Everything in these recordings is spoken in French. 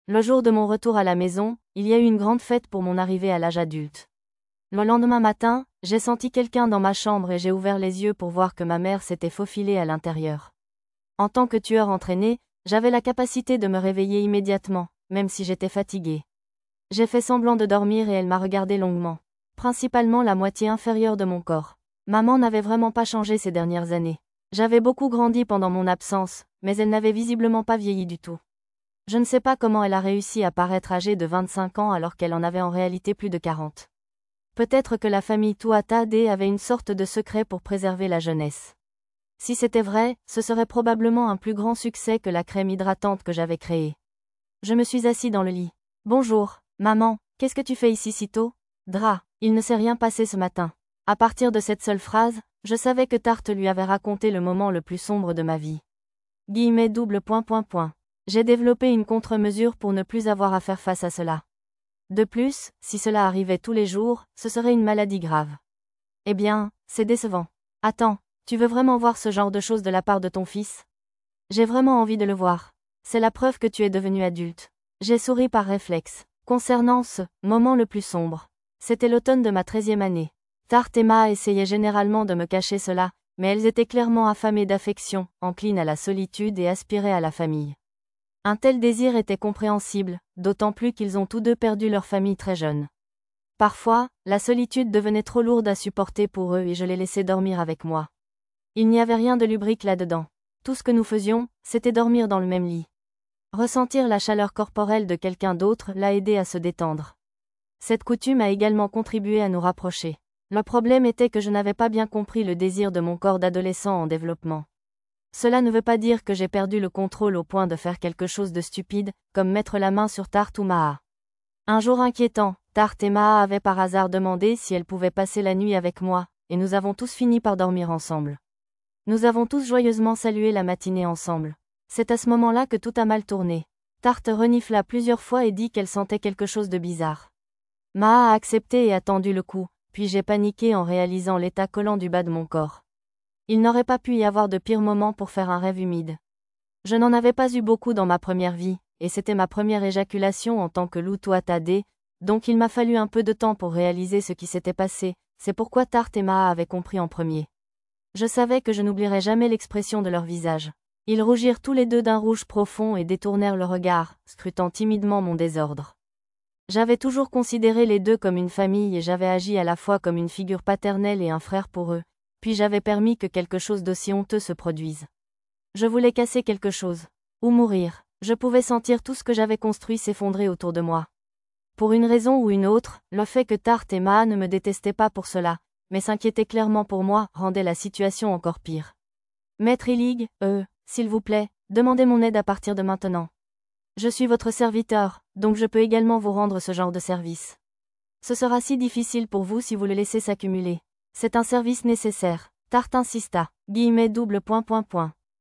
Le jour de mon retour à la maison, il y a eu une grande fête pour mon arrivée à l'âge adulte. Le lendemain matin, j'ai senti quelqu'un dans ma chambre et j'ai ouvert les yeux pour voir que ma mère s'était faufilée à l'intérieur. En tant que tueur entraîné, j'avais la capacité de me réveiller immédiatement, même si j'étais fatiguée. J'ai fait semblant de dormir et elle m'a regardé longuement. Principalement la moitié inférieure de mon corps. Maman n'avait vraiment pas changé ces dernières années. J'avais beaucoup grandi pendant mon absence, mais elle n'avait visiblement pas vieilli du tout. Je ne sais pas comment elle a réussi à paraître âgée de 25 ans alors qu'elle en avait en réalité plus de 40. Peut-être que la famille Tuatha Dé avait une sorte de secret pour préserver la jeunesse. Si c'était vrai, ce serait probablement un plus grand succès que la crème hydratante que j'avais créée. Je me suis assis dans le lit. Bonjour, maman, qu'est-ce que tu fais ici si tôt? Dra, il ne s'est rien passé ce matin. À partir de cette seule phrase, je savais que Tarte lui avait raconté le moment le plus sombre de ma vie. Guillemets. J'ai développé une contre-mesure pour ne plus avoir à faire face à cela. De plus, si cela arrivait tous les jours, ce serait une maladie grave. Eh bien, c'est décevant. Attends, tu veux vraiment voir ce genre de choses de la part de ton fils? J'ai vraiment envie de le voir. C'est la preuve que tu es devenu adulte. J'ai souri par réflexe. Concernant ce moment le plus sombre, c'était l'automne de ma 13e année. Tarte et Ma essayaient généralement de me cacher cela, mais elles étaient clairement affamées d'affection, enclines à la solitude et aspiraient à la famille. Un tel désir était compréhensible, d'autant plus qu'ils ont tous deux perdu leur famille très jeune. Parfois, la solitude devenait trop lourde à supporter pour eux et je les laissais dormir avec moi. Il n'y avait rien de lubrique là-dedans. Tout ce que nous faisions, c'était dormir dans le même lit. Ressentir la chaleur corporelle de quelqu'un d'autre l'a aidé à se détendre. Cette coutume a également contribué à nous rapprocher. Le problème était que je n'avais pas bien compris le désir de mon corps d'adolescent en développement. Cela ne veut pas dire que j'ai perdu le contrôle au point de faire quelque chose de stupide, comme mettre la main sur Tarte ou Maa. Un jour inquiétant, Tarte et Maa avaient par hasard demandé si elles pouvaient passer la nuit avec moi, et nous avons tous fini par dormir ensemble. Nous avons tous joyeusement salué la matinée ensemble. C'est à ce moment-là que tout a mal tourné. Tarte renifla plusieurs fois et dit qu'elle sentait quelque chose de bizarre. Maa a accepté et a tendu le cou, puis j'ai paniqué en réalisant l'état collant du bas de mon corps. Il n'aurait pas pu y avoir de pire moment pour faire un rêve humide. Je n'en avais pas eu beaucoup dans ma première vie, et c'était ma première éjaculation en tant que loup Tuatha Dé, donc il m'a fallu un peu de temps pour réaliser ce qui s'était passé, c'est pourquoi Tarte et Maa avaient compris en premier. Je savais que je n'oublierais jamais l'expression de leur visage. Ils rougirent tous les deux d'un rouge profond et détournèrent le regard, scrutant timidement mon désordre. J'avais toujours considéré les deux comme une famille et j'avais agi à la fois comme une figure paternelle et un frère pour eux. Puis j'avais permis que quelque chose d'aussi honteux se produise. Je voulais casser quelque chose. Ou mourir. Je pouvais sentir tout ce que j'avais construit s'effondrer autour de moi. Pour une raison ou une autre, le fait que Tarte et Maa ne me détestaient pas pour cela, mais s'inquiétaient clairement pour moi, rendait la situation encore pire. Maître Illig, s'il vous plaît, demandez mon aide à partir de maintenant. Je suis votre serviteur, donc je peux également vous rendre ce genre de service. Ce sera si difficile pour vous si vous le laissez s'accumuler. C'est un service nécessaire. Tarte insista. Guillemets.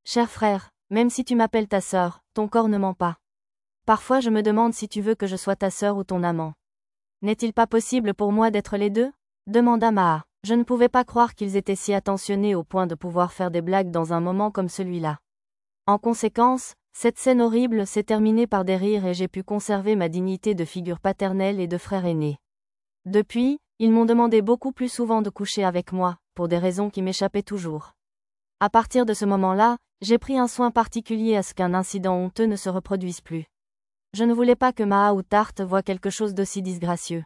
Cher frère, même si tu m'appelles ta sœur, ton corps ne ment pas. Parfois je me demande si tu veux que je sois ta sœur ou ton amant. N'est-il pas possible pour moi d'être les deux? Demanda Maa. Je ne pouvais pas croire qu'ils étaient si attentionnés au point de pouvoir faire des blagues dans un moment comme celui-là. En conséquence, cette scène horrible s'est terminée par des rires et j'ai pu conserver ma dignité de figure paternelle et de frère aîné. Depuis, ils m'ont demandé beaucoup plus souvent de coucher avec moi, pour des raisons qui m'échappaient toujours. À partir de ce moment-là, j'ai pris un soin particulier à ce qu'un incident honteux ne se reproduise plus. Je ne voulais pas que Maa ou Tarte voient quelque chose d'aussi disgracieux.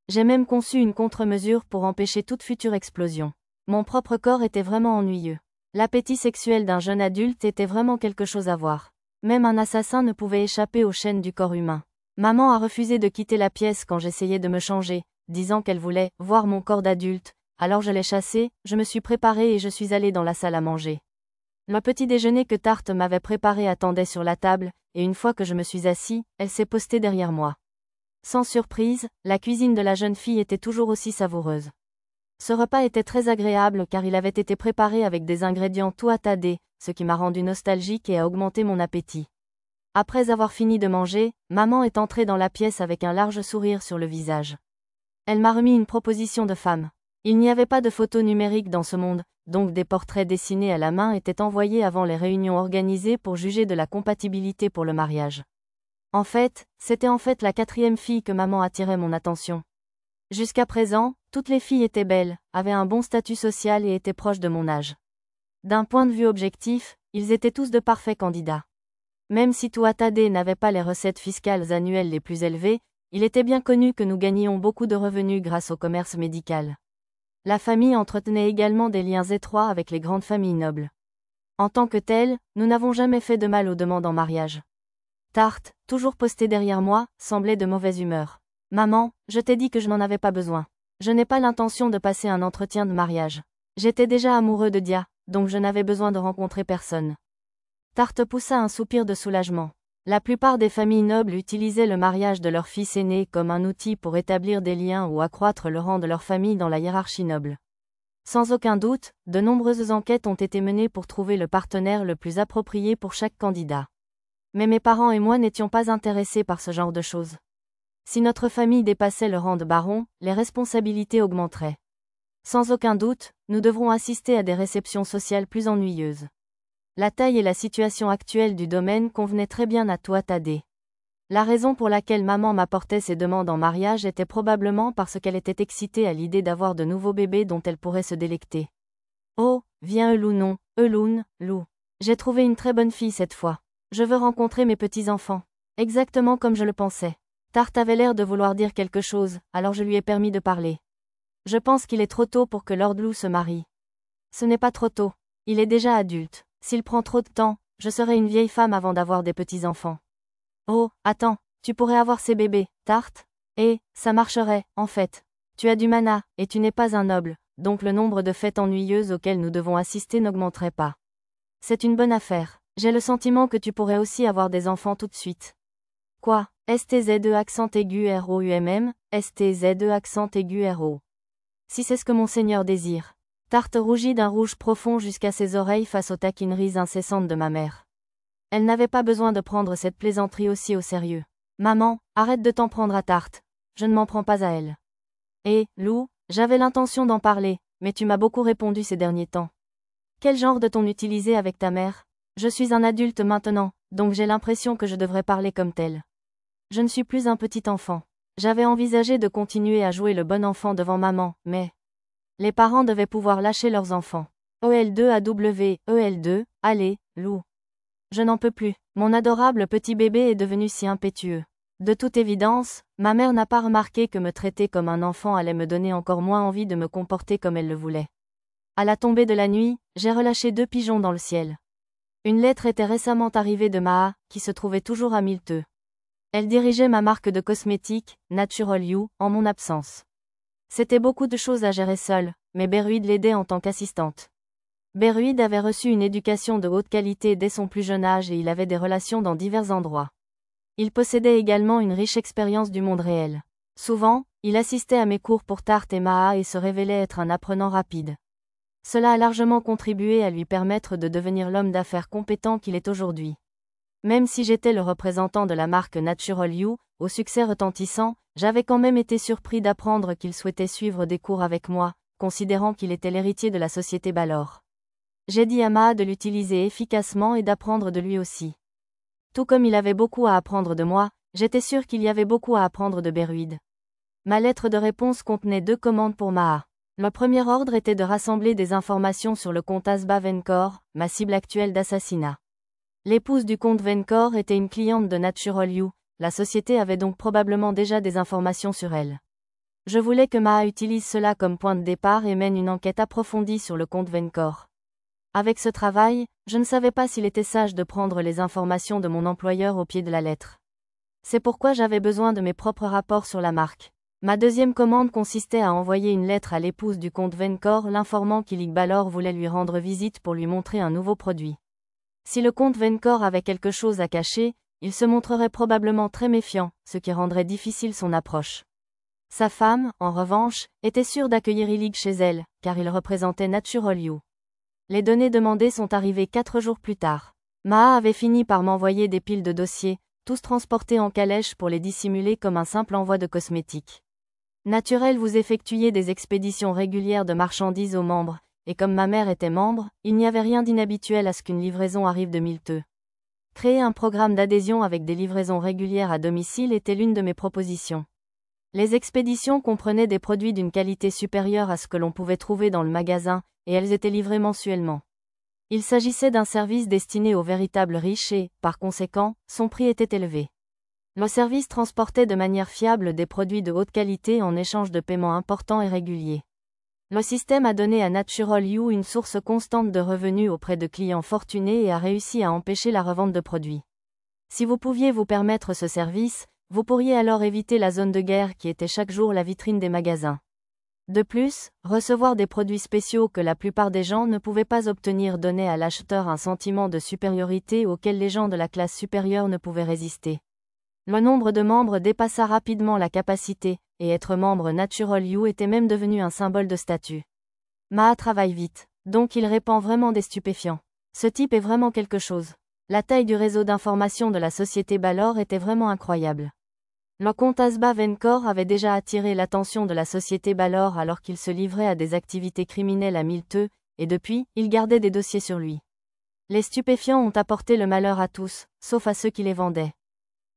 J'ai même conçu une contre-mesure pour empêcher toute future explosion. Mon propre corps était vraiment ennuyeux. L'appétit sexuel d'un jeune adulte était vraiment quelque chose à voir. Même un assassin ne pouvait échapper aux chaînes du corps humain. Maman a refusé de quitter la pièce quand j'essayais de me changer, disant qu'elle voulait voir mon corps d'adulte, alors je l'ai chassée, je me suis préparée et je suis allée dans la salle à manger. Le petit déjeuner que Tarte m'avait préparé attendait sur la table, et une fois que je me suis assis, elle s'est postée derrière moi. Sans surprise, la cuisine de la jeune fille était toujours aussi savoureuse. Ce repas était très agréable car il avait été préparé avec des ingrédients Tuatha Dé, ce qui m'a rendu nostalgique et a augmenté mon appétit. Après avoir fini de manger, maman est entrée dans la pièce avec un large sourire sur le visage. Elle m'a remis une proposition de femme. Il n'y avait pas de photos numériques dans ce monde, donc des portraits dessinés à la main étaient envoyés avant les réunions organisées pour juger de la compatibilité pour le mariage. En fait, c'était la quatrième fille que maman attirait mon attention. Jusqu'à présent, toutes les filles étaient belles, avaient un bon statut social et étaient proches de mon âge. D'un point de vue objectif, ils étaient tous de parfaits candidats. Même si Tuatha Dé n'avait pas les recettes fiscales annuelles les plus élevées, il était bien connu que nous gagnions beaucoup de revenus grâce au commerce médical. La famille entretenait également des liens étroits avec les grandes familles nobles. En tant que telles, nous n'avons jamais fait de mal aux demandes en mariage. Tarte, toujours postée derrière moi, semblait de mauvaise humeur. Maman, je t'ai dit que je n'en avais pas besoin. Je n'ai pas l'intention de passer un entretien de mariage. J'étais déjà amoureux de Dia, donc je n'avais besoin de rencontrer personne. Tarte poussa un soupir de soulagement. La plupart des familles nobles utilisaient le mariage de leur fils aîné comme un outil pour établir des liens ou accroître le rang de leur famille dans la hiérarchie noble. Sans aucun doute, de nombreuses enquêtes ont été menées pour trouver le partenaire le plus approprié pour chaque candidat. Mais mes parents et moi n'étions pas intéressés par ce genre de choses. Si notre famille dépassait le rang de baron, les responsabilités augmenteraient. Sans aucun doute, nous devrons assister à des réceptions sociales plus ennuyeuses. La taille et la situation actuelle du domaine convenaient très bien à Tuatha Dé. La raison pour laquelle maman m'apportait ses demandes en mariage était probablement parce qu'elle était excitée à l'idée d'avoir de nouveaux bébés dont elle pourrait se délecter. Oh, viens Elou Eloun, Lou. J'ai trouvé une très bonne fille cette fois. Je veux rencontrer mes petits-enfants. Exactement comme je le pensais. Tarte avait l'air de vouloir dire quelque chose, alors je lui ai permis de parler. Je pense qu'il est trop tôt pour que Lord Lou se marie. Ce n'est pas trop tôt. Il est déjà adulte. S'il prend trop de temps, je serai une vieille femme avant d'avoir des petits-enfants. Oh, attends, tu pourrais avoir ces bébés, Tarte? Eh, ça marcherait, en fait. Tu as du mana, et tu n'es pas un noble, donc le nombre de fêtes ennuyeuses auxquelles nous devons assister n'augmenterait pas. C'est une bonne affaire. J'ai le sentiment que tu pourrais aussi avoir des enfants tout de suite. Quoi? STZE accent aigu ROUMM, STZE accent aigu RO. Si c'est ce que mon seigneur désire. Tarte rougit d'un rouge profond jusqu'à ses oreilles face aux taquineries incessantes de ma mère. Elle n'avait pas besoin de prendre cette plaisanterie aussi au sérieux. Maman, arrête de t'en prendre à Tarte. Je ne m'en prends pas à elle. Eh, Lou, j'avais l'intention d'en parler, mais tu m'as beaucoup répondu ces derniers temps. Quel genre de ton utiliser avec ta mère? Je suis un adulte maintenant, donc j'ai l'impression que je devrais parler comme tel. Je ne suis plus un petit enfant. J'avais envisagé de continuer à jouer le bon enfant devant maman, mais les parents devaient pouvoir lâcher leurs enfants. OL2AW, EL2, allez, Lou. Je n'en peux plus. Mon adorable petit bébé est devenu si impétueux. De toute évidence, ma mère n'a pas remarqué que me traiter comme un enfant allait me donner encore moins envie de me comporter comme elle le voulait. À la tombée de la nuit, j'ai relâché 2 pigeons dans le ciel. Une lettre était récemment arrivée de Maa, qui se trouvait toujours à Milteux. Elle dirigeait ma marque de cosmétiques, Natural You, en mon absence. C'était beaucoup de choses à gérer seule, mais Beruid l'aidait en tant qu'assistante. Beruid avait reçu une éducation de haute qualité dès son plus jeune âge et il avait des relations dans divers endroits. Il possédait également une riche expérience du monde réel. Souvent, il assistait à mes cours pour Tarte et Maa et se révélait être un apprenant rapide. Cela a largement contribué à lui permettre de devenir l'homme d'affaires compétent qu'il est aujourd'hui. Même si j'étais le représentant de la marque Natural You, au succès retentissant, j'avais quand même été surpris d'apprendre qu'il souhaitait suivre des cours avec moi, considérant qu'il était l'héritier de la société Balor. J'ai dit à Maa de l'utiliser efficacement et d'apprendre de lui aussi. Tout comme il avait beaucoup à apprendre de moi, j'étais sûr qu'il y avait beaucoup à apprendre de Beruid. Ma lettre de réponse contenait 2 commandes pour Maa. Le premier ordre était de rassembler des informations sur le comte Asba Vencor, ma cible actuelle d'assassinat. L'épouse du comte Vencor était une cliente de Natural You, la société avait donc probablement déjà des informations sur elle. Je voulais que Maa utilise cela comme point de départ et mène une enquête approfondie sur le comte Vencor. Avec ce travail, je ne savais pas s'il était sage de prendre les informations de mon employeur au pied de la lettre. C'est pourquoi j'avais besoin de mes propres rapports sur la marque. Ma deuxième commande consistait à envoyer une lettre à l'épouse du comte Vencor l'informant qu'Ilig Balor voulait lui rendre visite pour lui montrer un nouveau produit. Si le comte Vencor avait quelque chose à cacher, il se montrerait probablement très méfiant, ce qui rendrait difficile son approche. Sa femme, en revanche, était sûre d'accueillir Ilig chez elle, car il représentait Natural You. Les données demandées sont arrivées 4 jours plus tard. Maa avait fini par m'envoyer des piles de dossiers, tous transportés en calèche pour les dissimuler comme un simple envoi de cosmétiques. Naturel, vous effectuiez des expéditions régulières de marchandises aux membres, et comme ma mère était membre, il n'y avait rien d'inhabituel à ce qu'une livraison arrive de Milteux. Créer un programme d'adhésion avec des livraisons régulières à domicile était l'une de mes propositions. Les expéditions comprenaient des produits d'une qualité supérieure à ce que l'on pouvait trouver dans le magasin, et elles étaient livrées mensuellement. Il s'agissait d'un service destiné aux véritables riches et, par conséquent, son prix était élevé. Le service transportait de manière fiable des produits de haute qualité en échange de paiements importants et réguliers. Le système a donné à Natural You une source constante de revenus auprès de clients fortunés et a réussi à empêcher la revente de produits. Si vous pouviez vous permettre ce service, vous pourriez alors éviter la zone de guerre qui était chaque jour la vitrine des magasins. De plus, recevoir des produits spéciaux que la plupart des gens ne pouvaient pas obtenir donnait à l'acheteur un sentiment de supériorité auquel les gens de la classe supérieure ne pouvaient résister. Le nombre de membres dépassa rapidement la capacité, et être membre Natural You était même devenu un symbole de statut. Maa travaille vite, donc il répand vraiment des stupéfiants. Ce type est vraiment quelque chose. La taille du réseau d'information de la société Balor était vraiment incroyable. Le comte Asba Venkor avait déjà attiré l'attention de la société Balor alors qu'il se livrait à des activités criminelles à Milteux, et depuis, il gardait des dossiers sur lui. Les stupéfiants ont apporté le malheur à tous, sauf à ceux qui les vendaient.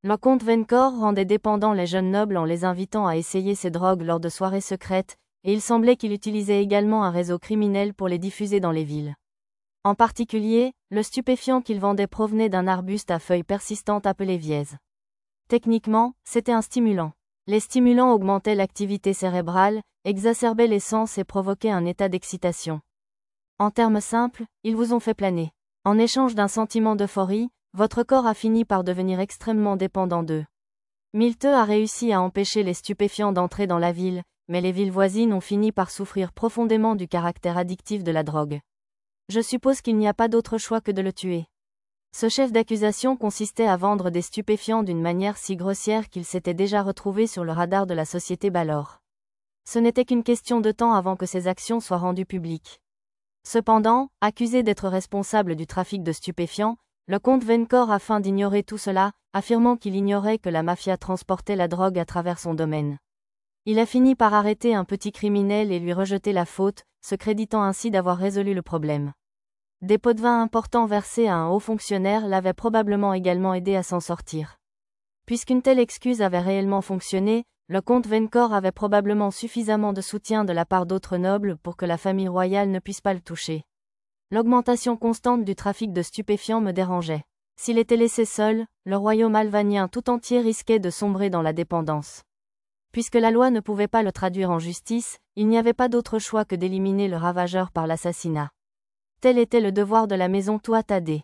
Le comte Venkor rendait dépendants les jeunes nobles en les invitant à essayer ces drogues lors de soirées secrètes, et il semblait qu'il utilisait également un réseau criminel pour les diffuser dans les villes. En particulier, le stupéfiant qu'il vendait provenait d'un arbuste à feuilles persistantes appelé vièse. Techniquement, c'était un stimulant. Les stimulants augmentaient l'activité cérébrale, exacerbaient les sens et provoquaient un état d'excitation. En termes simples, ils vous ont fait planer. En échange d'un sentiment d'euphorie, votre corps a fini par devenir extrêmement dépendant d'eux. Milteux a réussi à empêcher les stupéfiants d'entrer dans la ville, mais les villes voisines ont fini par souffrir profondément du caractère addictif de la drogue. Je suppose qu'il n'y a pas d'autre choix que de le tuer. Ce chef d'accusation consistait à vendre des stupéfiants d'une manière si grossière qu'il s'était déjà retrouvé sur le radar de la société Balor. Ce n'était qu'une question de temps avant que ses actions soient rendues publiques. Cependant, accusé d'être responsable du trafic de stupéfiants, le comte Venkor a feint d'ignorer tout cela, affirmant qu'il ignorait que la mafia transportait la drogue à travers son domaine. Il a fini par arrêter un petit criminel et lui rejeter la faute, se créditant ainsi d'avoir résolu le problème. Des pots de vin importants versés à un haut fonctionnaire l'avaient probablement également aidé à s'en sortir. Puisqu'une telle excuse avait réellement fonctionné, le comte Venkor avait probablement suffisamment de soutien de la part d'autres nobles pour que la famille royale ne puisse pas le toucher. L'augmentation constante du trafic de stupéfiants me dérangeait. S'il était laissé seul, le royaume alvanien tout entier risquait de sombrer dans la dépendance. Puisque la loi ne pouvait pas le traduire en justice, il n'y avait pas d'autre choix que d'éliminer le ravageur par l'assassinat. Tel était le devoir de la maison Tuatha Dé.